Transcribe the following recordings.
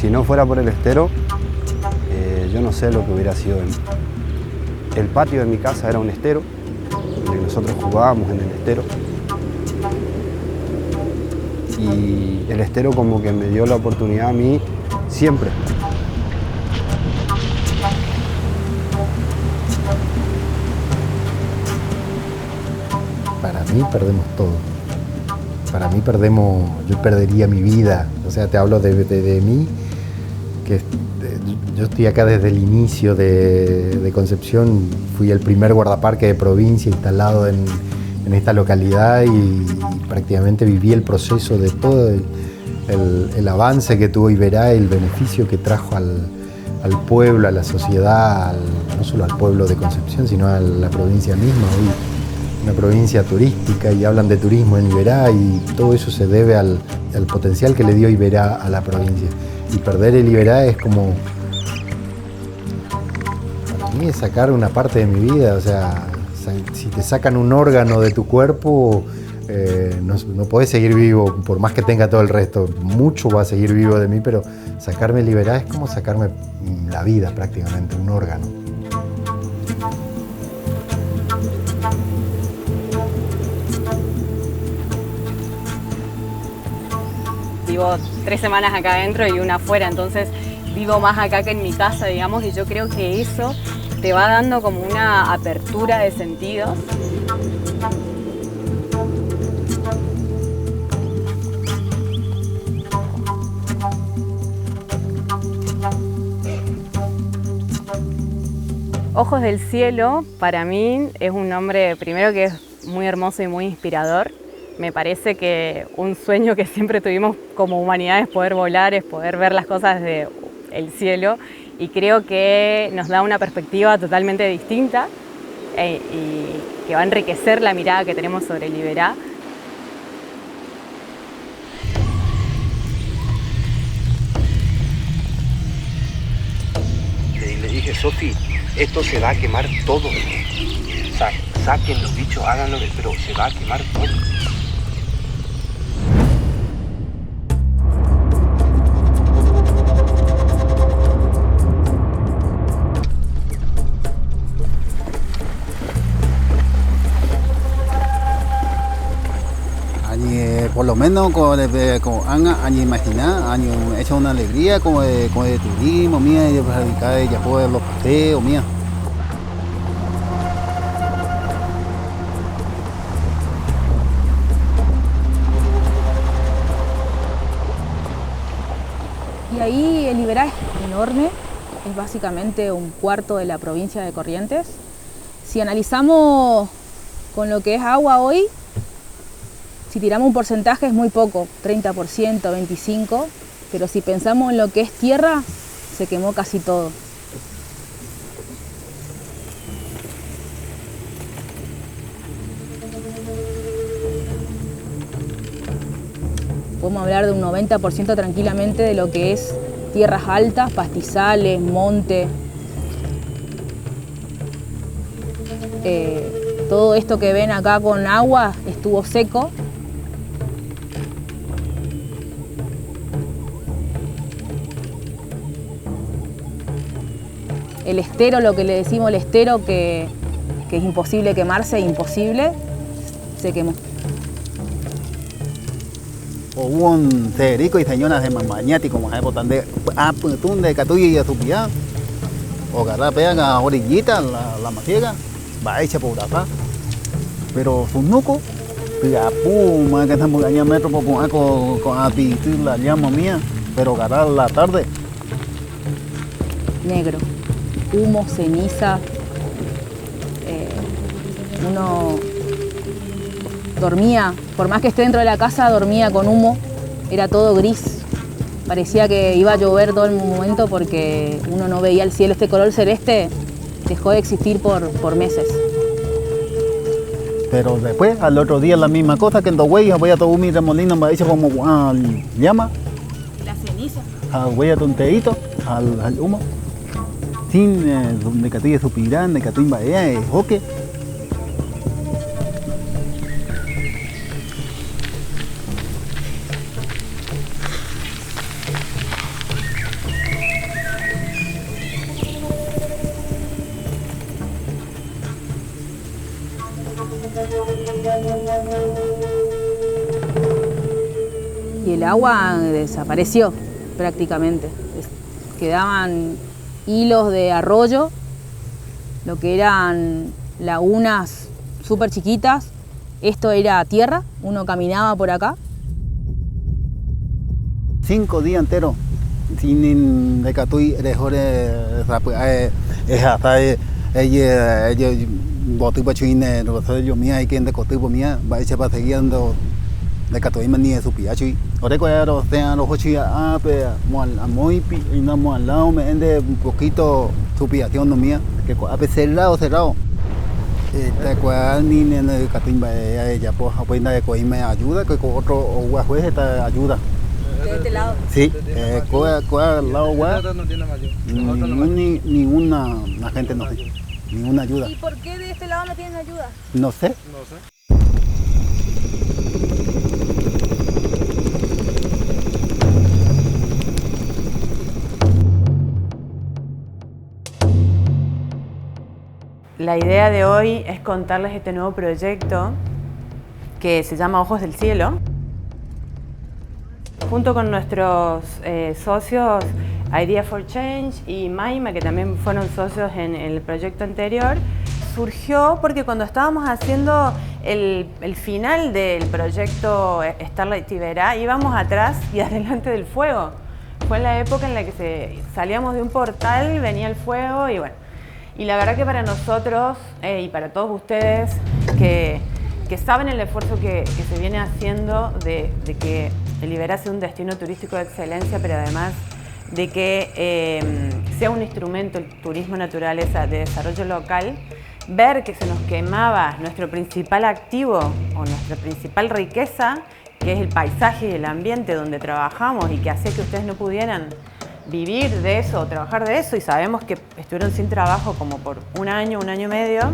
Si no fuera por el estero, yo no sé lo que hubiera sido de mí. El patio de mi casa era un estero, donde nosotros jugábamos en el estero. Y el estero como que me dio la oportunidad a mí siempre. Para mí perdemos todo. Para mí yo perdería mi vida. O sea, te hablo de mí, que yo estoy acá desde el inicio de Concepción. Fui el primer guardaparque de provincia instalado en esta localidad y prácticamente viví el proceso de todo el avance que tuvo Iberá, el beneficio que trajo al pueblo, a la sociedad, no solo al pueblo de Concepción, sino a la provincia misma. Hoy una provincia turística y hablan de turismo en Iberá y todo eso se debe al potencial que le dio Iberá a la provincia. Y perder el Iberá es como, para mí es sacar una parte de mi vida. O sea, si te sacan un órgano de tu cuerpo, no podés seguir vivo, por más que tenga todo el resto. Mucho va a seguir vivo de mí, pero sacarme el Iberá es como sacarme la vida prácticamente, un órgano. Vivo 3 semanas acá adentro y una afuera, entonces vivo más acá que en mi casa, digamos, y yo creo que eso te va dando como una apertura de sentidos. Ojos del Cielo, para mí, es un nombre, primero que es muy hermoso y muy inspirador. Me parece que un sueño que siempre tuvimos como humanidad es poder volar, es poder ver las cosas desde el cielo, y creo que nos da una perspectiva totalmente distinta y que va a enriquecer la mirada que tenemos sobre el Iberá. Le dije, Sofi, esto se va a quemar todo. Saquen los bichos, háganlo, pero se va a quemar todo. Por lo menos con han imaginado, han hecho una alegría como de turismo, mía, y de practicar ya poder los paseos, mía. Y ahí el Iberá es enorme, es básicamente un cuarto de la provincia de Corrientes. Si analizamos con lo que es agua hoy, si tiramos un porcentaje es muy poco, 30%, 25%, pero si pensamos en lo que es tierra, se quemó casi todo. Podemos hablar de un 90% tranquilamente de lo que es tierras altas, pastizales, monte. Todo esto que ven acá con agua estuvo seco. El estero, lo que le decimos el estero, que es imposible quemarse, imposible, se quemó. Hubo un Federico y señoras de Mamañati, como se botan de Aputún de Catuya y Azupía, o Garrapea, a orillita, la masiega, va hecha por acá. Pero Funuco, la puma que estamos allá metro con apitir la llama mía, pero agarrar la tarde. Negro, humo, ceniza. Uno dormía, por más que esté dentro de la casa, dormía con humo, era todo gris. Parecía que iba a llover todo el momento porque uno no veía el cielo. Este color celeste dejó de existir por meses. Pero después, al otro día, la misma cosa que en dos huellas, voy a todo mi remolino, me dice como llama. La ceniza. Voy a tonteito, al humo. Sin donde Catuya Supirán, de Catuya Bahía, Joque. Y el agua desapareció prácticamente. Quedaban hilos de arroyo, lo que eran lagunas súper chiquitas. Esto era tierra, uno caminaba por acá. 5 días enteros sin de catui de rapue es hasta ella botu pachuine no sé yo mía hay que de cotu mía va a para siguiendo de catui mania su piachi ore cuero sea los ocho pe muy y no mo al lado me ende un poquito su piación no mía que a veces cerrado te cual ni en el catui va ella pues apenas de coi me ayuda que con otro o juez esta ayuda. De este lado. Sí, al lado web, ninguna la gente no tiene ninguna ayuda. ¿Y por qué de este lado no tienen ayuda? No sé. La idea de hoy es contarles este nuevo proyecto que se llama Ojos del Cielo. Junto con nuestros socios Idea for Change y Maima, que también fueron socios en el proyecto anterior, surgió porque cuando estábamos haciendo el final del proyecto Starlight Iberá, íbamos atrás y adelante del fuego. Fue la época en la que salíamos de un portal, venía el fuego y bueno. Y la verdad que para nosotros y para todos ustedes que saben el esfuerzo que se viene haciendo de que el Iberá sea un destino turístico de excelencia, pero además de que sea un instrumento, el turismo naturaleza, de desarrollo local, ver que se nos quemaba nuestro principal activo o nuestra principal riqueza, que es el paisaje y el ambiente donde trabajamos y que hacía que ustedes no pudieran vivir de eso o trabajar de eso, y sabemos que estuvieron sin trabajo como por un año y medio.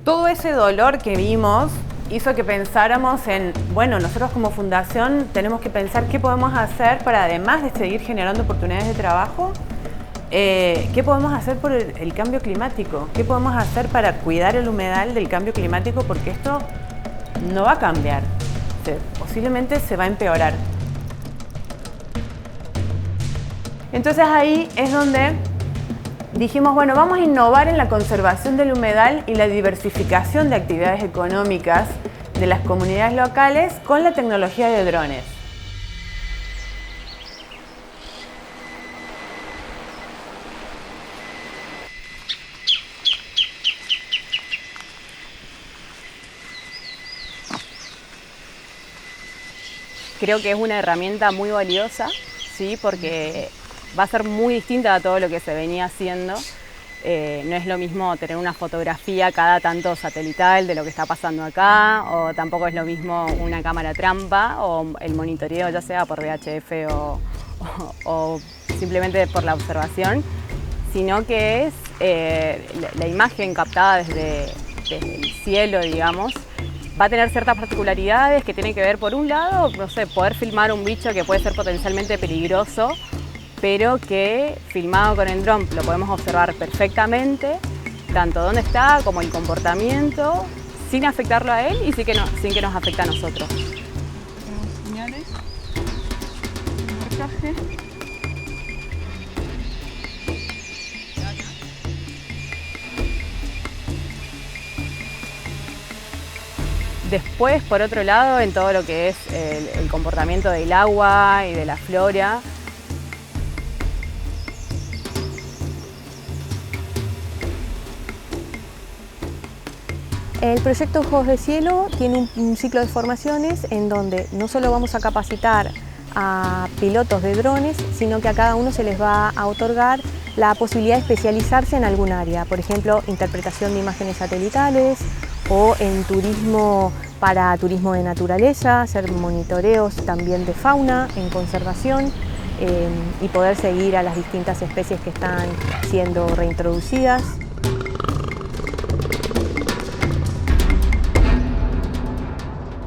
Todo ese dolor que vimos hizo que pensáramos en, bueno, nosotros como fundación tenemos que pensar qué podemos hacer para, además de seguir generando oportunidades de trabajo, qué podemos hacer por el cambio climático, qué podemos hacer para cuidar el humedal del cambio climático, porque esto no va a cambiar, posiblemente se va a empeorar. Entonces ahí es donde dijimos, bueno, vamos a innovar en la conservación del humedal y la diversificación de actividades económicas de las comunidades locales con la tecnología de drones. Creo que es una herramienta muy valiosa, ¿sí? Porque va a ser muy distinta a todo lo que se venía haciendo. No es lo mismo tener una fotografía cada tanto satelital de lo que está pasando acá, o tampoco es lo mismo una cámara trampa o el monitoreo, ya sea por VHF o simplemente por la observación, sino que es la imagen captada desde el cielo, digamos. Va a tener ciertas particularidades que tienen que ver, por un lado, no sé, poder filmar un bicho que puede ser potencialmente peligroso, pero que filmado con el dron lo podemos observar perfectamente, tanto dónde está como el comportamiento, sin afectarlo a él y sin que nos afecte a nosotros. Tenemos señales, marcaje. Después, por otro lado, en todo lo que es el comportamiento del agua y de la flora, el proyecto Ojos del Cielo tiene un ciclo de formaciones en donde no solo vamos a capacitar a pilotos de drones, sino que a cada uno se les va a otorgar la posibilidad de especializarse en algún área, por ejemplo, interpretación de imágenes satelitales o en turismo para turismo de naturaleza, hacer monitoreos también de fauna, en conservación y poder seguir a las distintas especies que están siendo reintroducidas.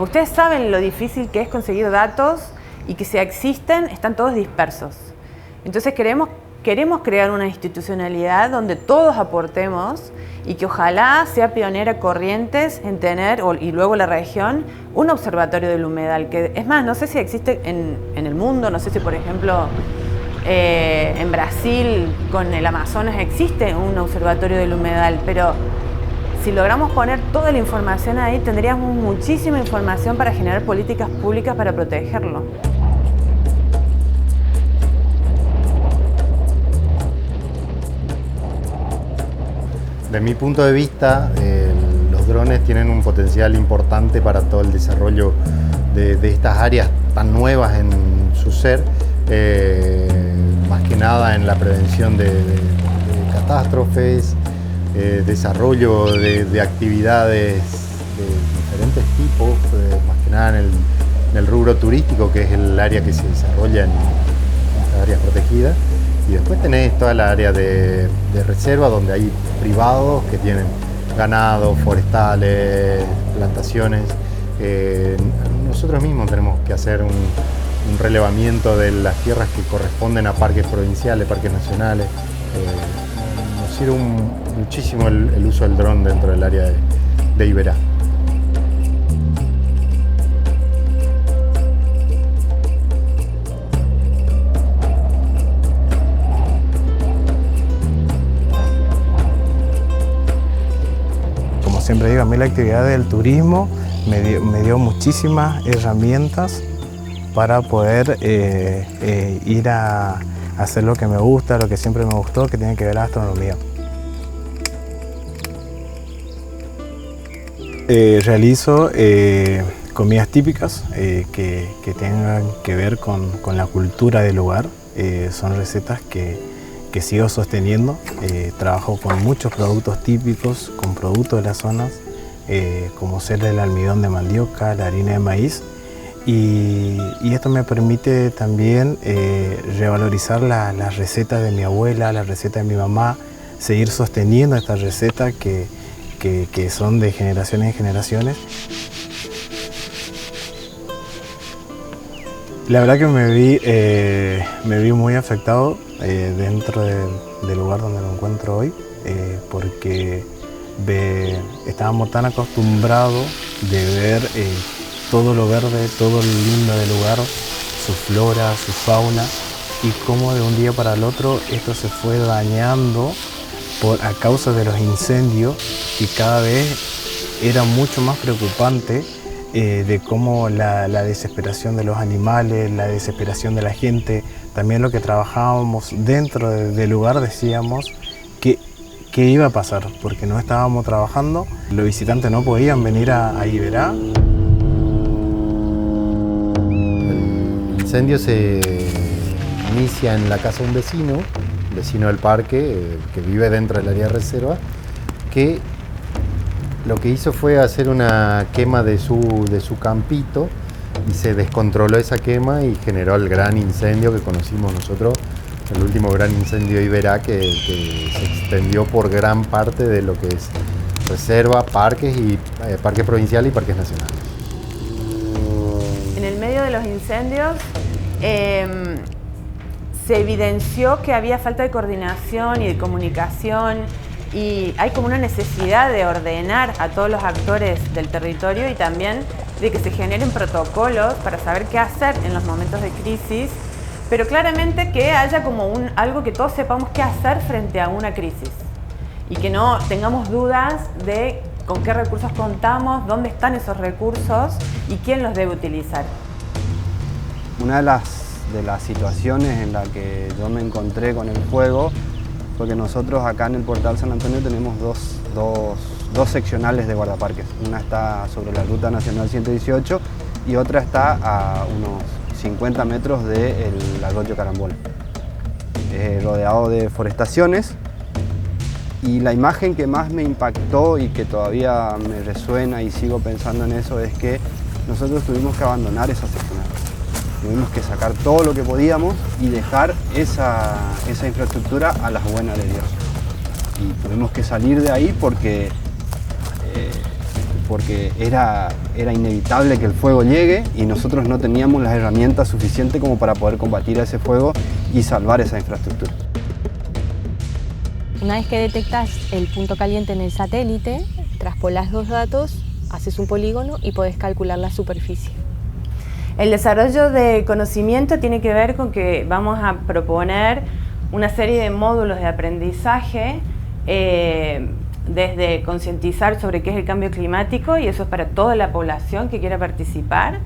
ustedes saben lo difícil que es conseguir datos y que si existen están todos dispersos. Entonces queremos queremos crear una institucionalidad donde todos aportemos y que ojalá sea pionera Corrientes en tener, y luego la región, un observatorio del humedal. Que, es más, no sé si existe en el mundo, no sé si por ejemplo en Brasil con el Amazonas existe un observatorio del humedal, pero si logramos poner toda la información ahí, tendríamos muchísima información para generar políticas públicas para protegerlo. De mi punto de vista, los drones tienen un potencial importante para todo el desarrollo de estas áreas tan nuevas en su ser, más que nada en la prevención de catástrofes, desarrollo de actividades de diferentes tipos, más que nada en el rubro turístico, que es el área que se desarrolla en estas áreas protegidas. Y después tenés toda la área de reserva, donde hay privados que tienen ganado, forestales, plantaciones. Nosotros mismos tenemos que hacer un relevamiento de las tierras que corresponden a parques provinciales, parques nacionales. Nos sirve muchísimo el uso del dron dentro del área de Iberá. Siempre digo, a mí la actividad del turismo me dio muchísimas herramientas para poder ir a hacer lo que me gusta, lo que siempre me gustó, que tiene que ver la astronomía. Realizo comidas típicas que tengan que ver con la cultura del lugar. Son recetas que sigo sosteniendo. Trabajo con muchos productos típicos, con productos de las zonas, como ser el almidón de mandioca, la harina de maíz, y esto me permite también revalorizar las recetas de mi abuela, las recetas de mi mamá, seguir sosteniendo estas recetas que son de generaciones en generaciones. La verdad que me vi muy afectado dentro del lugar donde me encuentro hoy, porque estábamos tan acostumbrados de ver todo lo verde, todo lo lindo del lugar, su flora, su fauna, y cómo de un día para el otro esto se fue dañando a causa de los incendios, y cada vez era mucho más preocupante de cómo la desesperación de los animales, la desesperación de la gente, también lo que trabajábamos dentro del lugar, decíamos que iba a pasar, porque no estábamos trabajando, los visitantes no podían venir a Iberá. El incendio se inicia en la casa de un vecino del parque, que vive dentro del área de reserva, que lo que hizo fue hacer una quema de su campito, y se descontroló esa quema y generó el gran incendio que conocimos nosotros, el último gran incendio de Iberá, que se extendió por gran parte de lo que es reserva, parques y parques provinciales y parques nacionales. En el medio de los incendios se evidenció que había falta de coordinación y de comunicación, y hay como una necesidad de ordenar a todos los actores del territorio, y también de que se generen protocolos para saber qué hacer en los momentos de crisis, pero claramente que haya como algo que todos sepamos qué hacer frente a una crisis, y que no tengamos dudas de con qué recursos contamos, dónde están esos recursos y quién los debe utilizar. Una de las situaciones en la que yo me encontré con el fuego fue que nosotros acá en el Portal San Antonio tenemos dos seccionales de guardaparques. Una está sobre la Ruta Nacional 118 y otra está a unos 50 metros del arroyo Carambola, rodeado de forestaciones. Y la imagen que más me impactó y que todavía me resuena y sigo pensando en eso es que nosotros tuvimos que abandonar esa seccional. Tuvimos que sacar todo lo que podíamos y dejar esa infraestructura a las buenas de Dios. Y tuvimos que salir de ahí porque era inevitable que el fuego llegue, y nosotros no teníamos las herramientas suficientes como para poder combatir ese fuego y salvar esa infraestructura. Una vez que detectas el punto caliente en el satélite, traspolás los datos, haces un polígono y podés calcular la superficie. El desarrollo de conocimiento tiene que ver con que vamos a proponer una serie de módulos de aprendizaje, desde concientizar sobre qué es el cambio climático, y eso es para toda la población que quiera participar,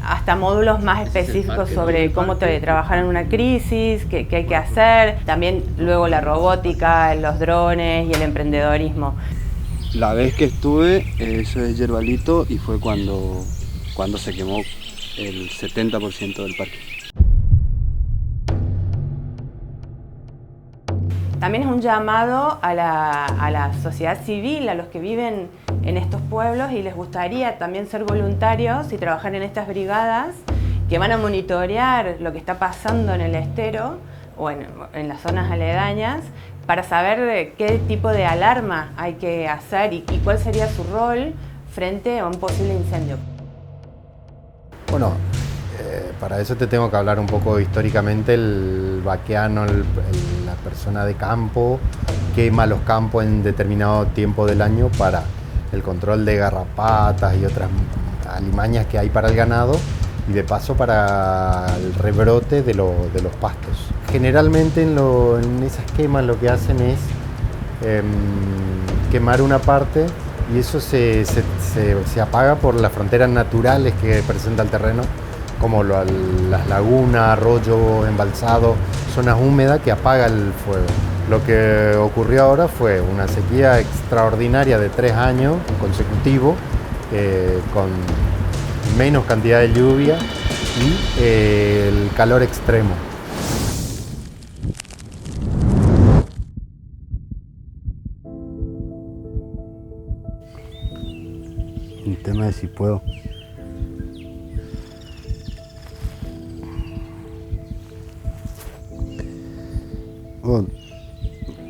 hasta módulos más específicos sobre cómo trabajar en una crisis, qué hay que hacer, también luego la robótica, los drones y el emprendedorismo. La vez que estuve, eso es Yerbalito, y fue cuando se quemó el 70% del parque. También es un llamado a la sociedad civil, a los que viven en estos pueblos y les gustaría también ser voluntarios y trabajar en estas brigadas que van a monitorear lo que está pasando en el estero o en las zonas aledañas para saber qué tipo de alarma hay que hacer y cuál sería su rol frente a un posible incendio. Bueno, para eso te tengo que hablar un poco históricamente. El vaqueano, la persona de campo, quema los campos en determinado tiempo del año para el control de garrapatas y otras alimañas que hay para el ganado y de paso para el rebrote de los pastos. Generalmente en esas quemas lo que hacen es quemar una parte y eso se apaga por las fronteras naturales que presenta el terreno, como las lagunas, arroyos, embalsados, zonas húmedas que apaga el fuego. Lo que ocurrió ahora fue una sequía extraordinaria de 3 años consecutivos, con menos cantidad de lluvia y el calor extremo. El tema de si puedo. Bueno,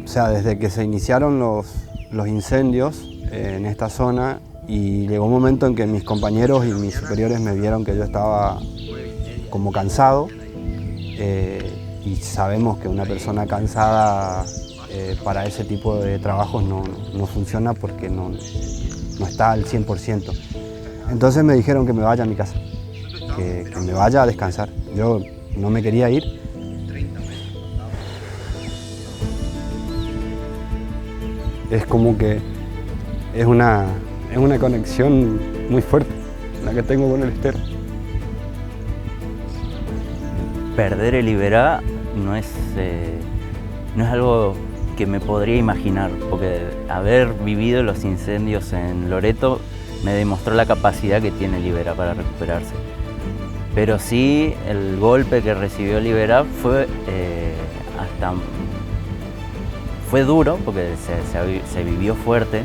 o sea, desde que se iniciaron los incendios en esta zona, y llegó un momento en que mis compañeros y mis superiores me vieron que yo estaba como cansado, y sabemos que una persona cansada para ese tipo de trabajos no funciona porque no está al 100%. Entonces me dijeron que me vaya a mi casa, que me vaya a descansar. Yo no me quería ir. Es como que es una conexión muy fuerte la que tengo con el estero. Perder el Liberá no es algo que me podría imaginar, porque haber vivido los incendios en Loreto me demostró la capacidad que tiene Liberá para recuperarse. Pero sí, el golpe que recibió Liberá fue duro, porque se vivió fuerte.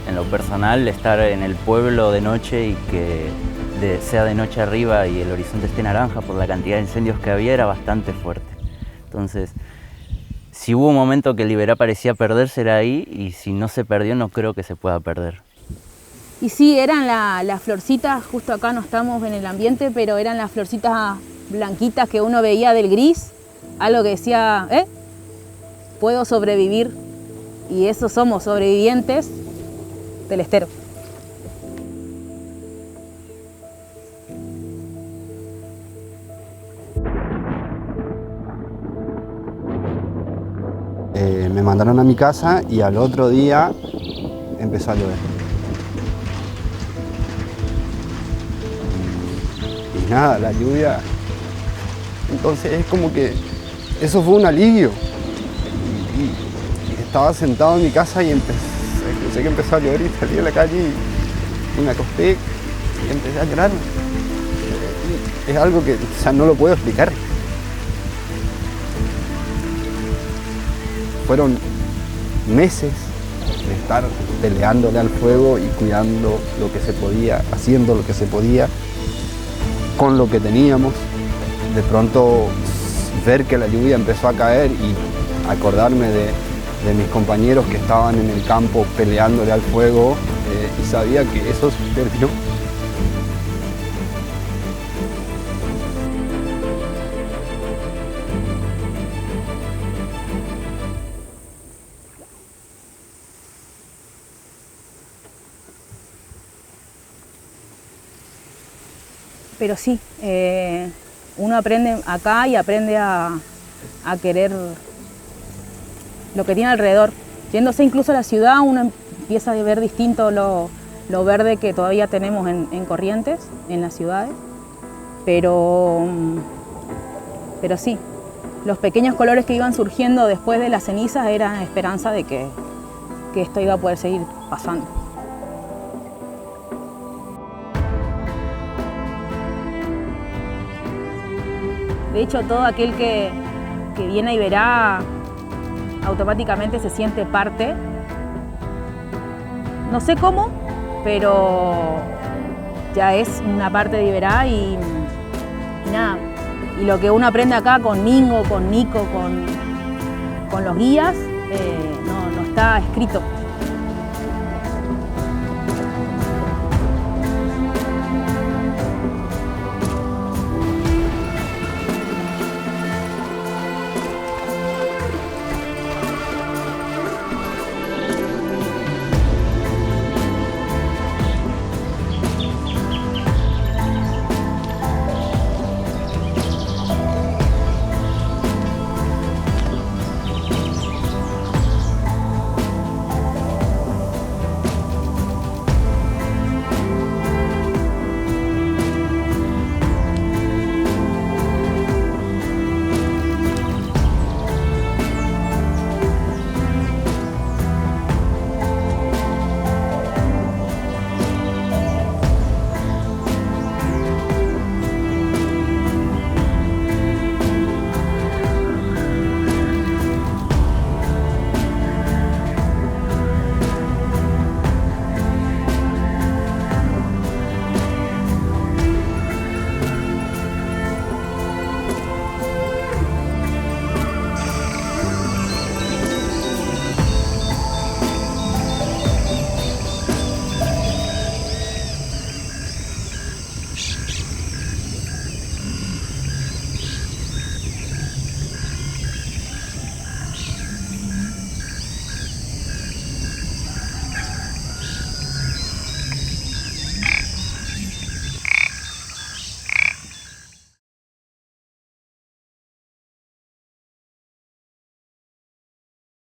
En lo personal, estar en el pueblo de noche y que sea de noche arriba y el horizonte esté naranja por la cantidad de incendios que había era bastante fuerte. Entonces, si hubo un momento que Liberá parecía perderse era ahí, y si no se perdió no creo que se pueda perder. Y sí, eran las florcitas, justo acá no estamos en el ambiente, pero eran las florcitas blanquitas que uno veía del gris, algo que decía, puedo sobrevivir, y eso somos sobrevivientes del estero. Me mandaron a mi casa y al otro día empezó a llover. Y nada, la lluvia. Entonces es como que eso fue un alivio. Y estaba sentado en mi casa y escuché que empezó a llover y salí a la calle y me acosté y empecé a llorar. Es algo que no lo puedo explicar. Fueron meses de estar peleándole al fuego y cuidando lo que se podía, haciendo lo que se podía con lo que teníamos. De pronto ver que la lluvia empezó a caer y acordarme de mis compañeros que estaban en el campo peleándole al fuego, y sabía que eso se terminó. Pero sí, uno aprende acá y aprende a querer lo que tiene alrededor. Yéndose incluso a la ciudad, uno empieza a ver distinto lo verde que todavía tenemos en Corrientes, en las ciudades. Pero sí, los pequeños colores que iban surgiendo después de las cenizas eran esperanza de que esto iba a poder seguir pasando. De hecho, todo aquel que viene a Iberá automáticamente se siente parte. No sé cómo, pero ya es una parte de Iberá y nada. Y lo que uno aprende acá con Mingo, con Nico, con los guías, no está escrito.